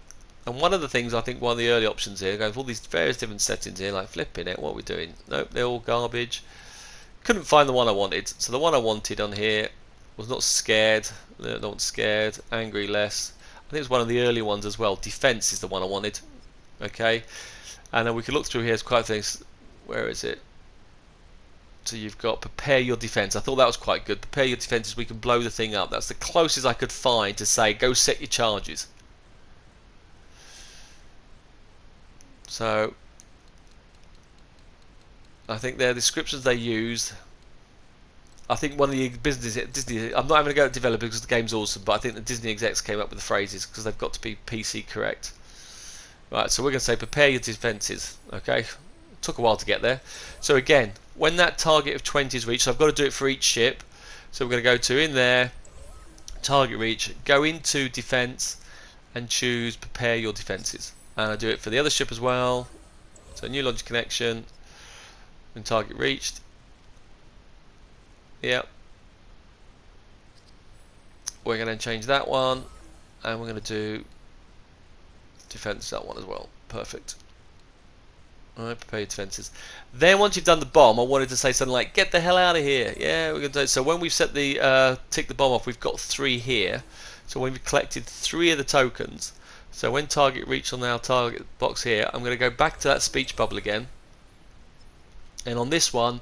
And one of the things, I think one of the early options here, going for all these various different settings here, like flipping it, what are we doing? Nope, they're all garbage. Couldn't find the one I wanted. So the one I wanted on here was not scared, not scared, angry less. I think it was one of the early ones as well. Defense is the one I wanted. Okay, and then we can look through here. There's quite things. Where is it? So you've got prepare your defense. I thought that was quite good. Prepare your defenses. We can blow the thing up. That's the closest I could find to say go set your charges. So I think their descriptions they used. I think one of the businesses at Disney, I'm not even going to go to developer because the game's awesome, but I think the Disney execs came up with the phrases because they've got to be PC correct. Right, so we're going to say prepare your defences. Okay, took a while to get there. So again, when that target of 20 is reached, so I've got to do it for each ship. So we're going to go to in there, target reach, go into defence, and choose prepare your defences. And I do it for the other ship as well. So new logic connection, and target reached. Yep. We're going to change that one, and we're going to do defense that one as well. Perfect. Alright, prepare your defenses. Then once you've done the bomb, I wanted to say something like, get the hell out of here. Yeah, we're going to do it. So when we've set the tick the bomb off, we've got 3 here. So when we've collected 3 of the tokens, so when target reach on our target box here, I'm going to go back to that speech bubble again. And on this one,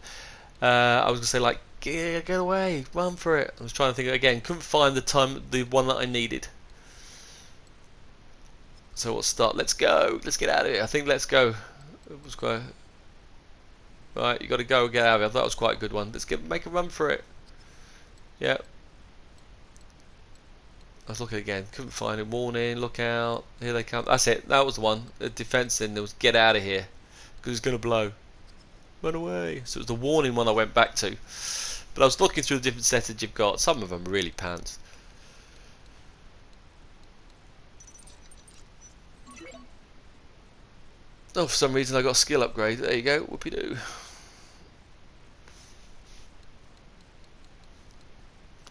I was going to say like, get away, run for it. I was trying to think again, couldn't find the one that I needed. So we'll start. Let's go. Let's get out of here. I think let's go. It was quite right. You got to go get out of here. That was quite a good one. Let's make a run for it. Yep. I was looking again. Couldn't find it. Warning. Look out. Here they come. That's it. That was the one. The defense. Then there was get out of here because it's going to blow. Run away. So it was the warning one I went back to. But I was looking through the different settings you've got. Some of them are really pants. Oh, for some reason I got a skill upgrade. There you go. Whoopie doo.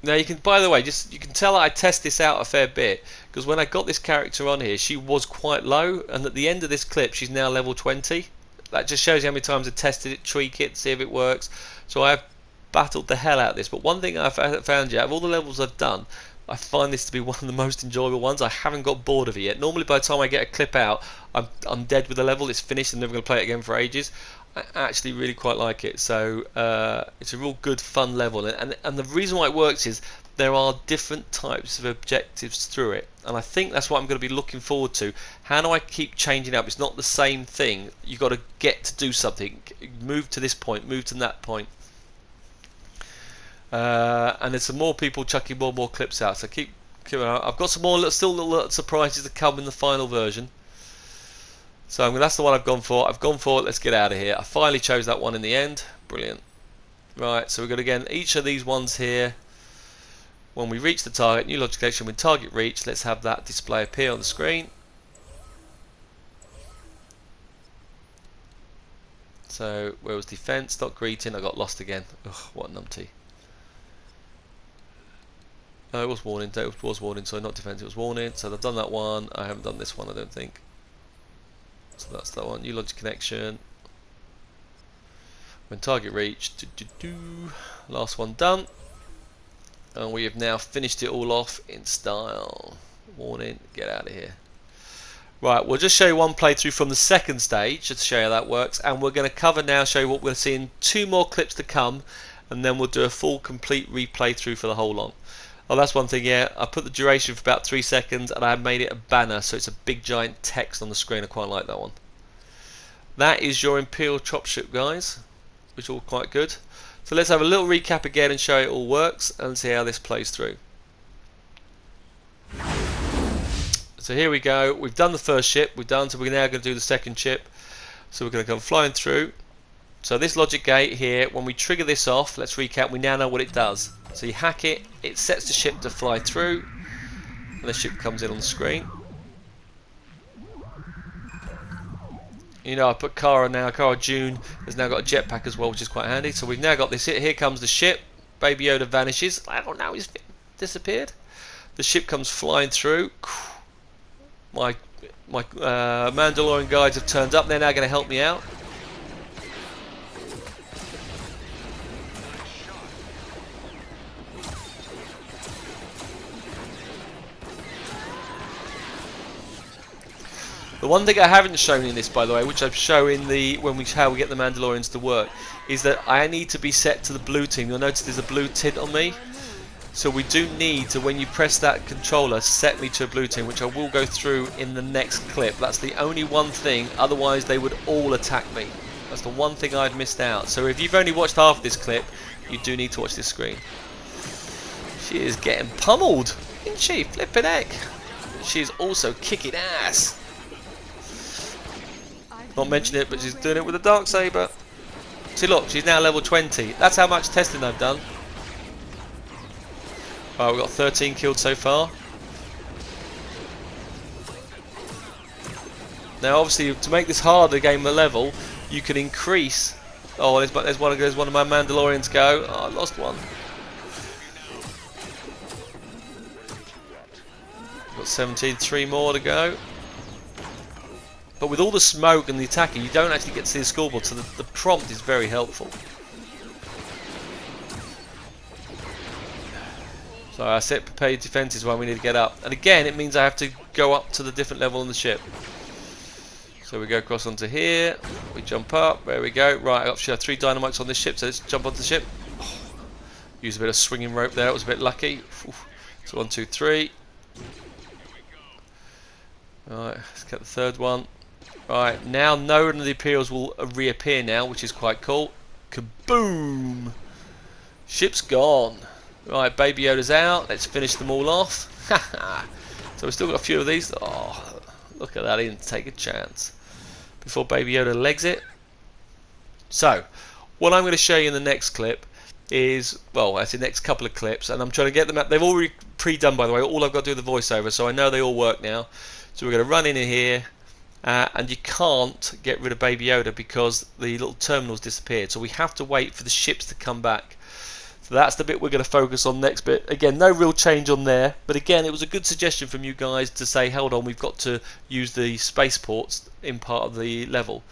Now you can, by the way, you can tell I test this out a fair bit because when I got this character on here, she was quite low, and at the end of this clip, she's now level 20. That just shows you how many times I tested it, tweak it, see if it works. So I've battled the hell out of this. But one thing I've found, out of all the levels I've done, I find this to be one of the most enjoyable ones. I haven't got bored of it yet. Normally by the time I get a clip out, I'm dead with the level. It's finished. I'm never going to play it again for ages. I actually really quite like it. So it's a real good fun level. And the reason why it works is there are different types of objectives through it. And I think that's what I'm going to be looking forward to. How do I keep changing up? It's not the same thing. You've got to get to do something. Move to this point. Move to that point. And there's some more people chucking more and more clips out. So keep out. I've got some more still little surprises to come in the final version. So that's the one I've gone for. Let's get out of here. I finally chose that one in the end. Brilliant. Right, so we've got again each of these ones here. When we reach the target, new logic connection with target reach, let's have that display appear on the screen. So where was defense? Not greeting. I got lost again. Ugh, what a numpty. No, it was warning. It was warning. So not defense. It was warning. So I've done that one. I haven't done this one, I don't think. So that's that one. New logic connection. When target reached. Last one done. And we have now finished it all off in style. Warning. Get out of here. Right, we'll just show you one playthrough from the second stage just to show you how that works, and we're going to cover now, show you what we'll see in 2 more clips to come, and then we'll do a full complete replay through for the whole long. Oh, that's one thing, yeah, I put the duration for about 3 seconds and I made it a banner so it's a big giant text on the screen. I quite like that one. That is your Imperial chopship, guys, which is all quite good. So let's have a little recap again and show you it all works and see how this plays through. So here we go, we've done the first ship, so we're now going to do the second ship. So we're going to come flying through. So this logic gate here, when we trigger this off, let's recap, we now know what it does. So you hack it, it sets the ship to fly through, and the ship comes in on the screen. You know, I put Cara now, Cara June has now got a jetpack as well, which is quite handy. So we've now got this, here comes the ship, Baby Yoda vanishes, I don't know, he's disappeared. The ship comes flying through. My Mandalorian guides have turned up. They're now going to help me out. The one thing I haven't shown in this, by the way, which I've shown in the how we get the Mandalorians to work, is that I need to be set to the blue team. You'll notice there's a blue tint on me. So we do need to, when you press that controller, set me to a blue team, which I will go through in the next clip. That's the only one thing, otherwise they would all attack me. That's the one thing I've missed out. So if you've only watched half this clip, you do need to watch this screen. She is getting pummeled, isn't she? Flippin' heck. She's also kicking ass. Not mentioning it, but she's doing it with a Darksaber. See, look, she's now level 20. That's how much testing I've done. Right, we've got 13 killed so far. Now, obviously, to make this harder game the level, you can increase. Oh, there's one of my Mandalorians go. Oh, I lost one. Got 17, 3 more to go. But with all the smoke and the attacking, you don't actually get to see the scoreboard, so the prompt is very helpful. So I set prepare your defences while we need to get up. And again, it means I have to go up to the different level on the ship. So we go across onto here. We jump up. There we go. Right, I've got 3 dynamites on this ship, so let's jump onto the ship. Oh, use a bit of swinging rope there. It was a bit lucky. So 1, 2, 3. Right, let's get the third one. Right, now none of the Imperials will reappear now, which is quite cool. Kaboom! Ship's gone. Right, Baby Yoda's out. Let's finish them all off. So we've still got a few of these. Oh, look at that. He didn't take a chance. Before Baby Yoda legs it. So, what I'm going to show you in the next clip is, well, that's the next couple of clips, and I'm trying to get them out. They've already pre-done, by the way. All I've got to do is the voiceover, so I know they all work now. So we're going to run in here, and you can't get rid of Baby Yoda because the little terminal's disappeared. So we have to wait for the ships to come back. So that's the bit we're going to focus on next bit. Again, no real change on there, but again, it was a good suggestion from you guys to say, hold on, we've got to use the spaceports in part of the level.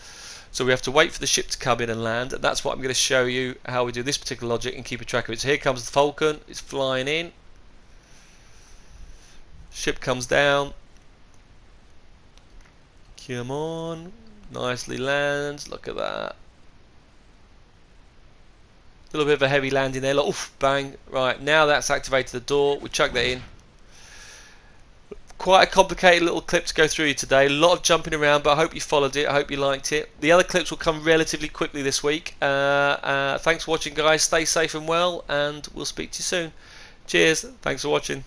So we have to wait for the ship to come in and land, and that's what I'm going to show you, how we do this particular logic and keep a track of it. So here comes the Falcon, it's flying in. Ship comes down. Come on, nicely lands, look at that. A little bit of a heavy landing there, like, oof, bang. Right, now that's activated the door, we chuck that in. Quite a complicated little clip to go through today, a lot of jumping around, but I hope you followed it, I hope you liked it. The other clips will come relatively quickly this week. Thanks for watching, guys, stay safe and well, and we'll speak to you soon. Cheers, thanks for watching.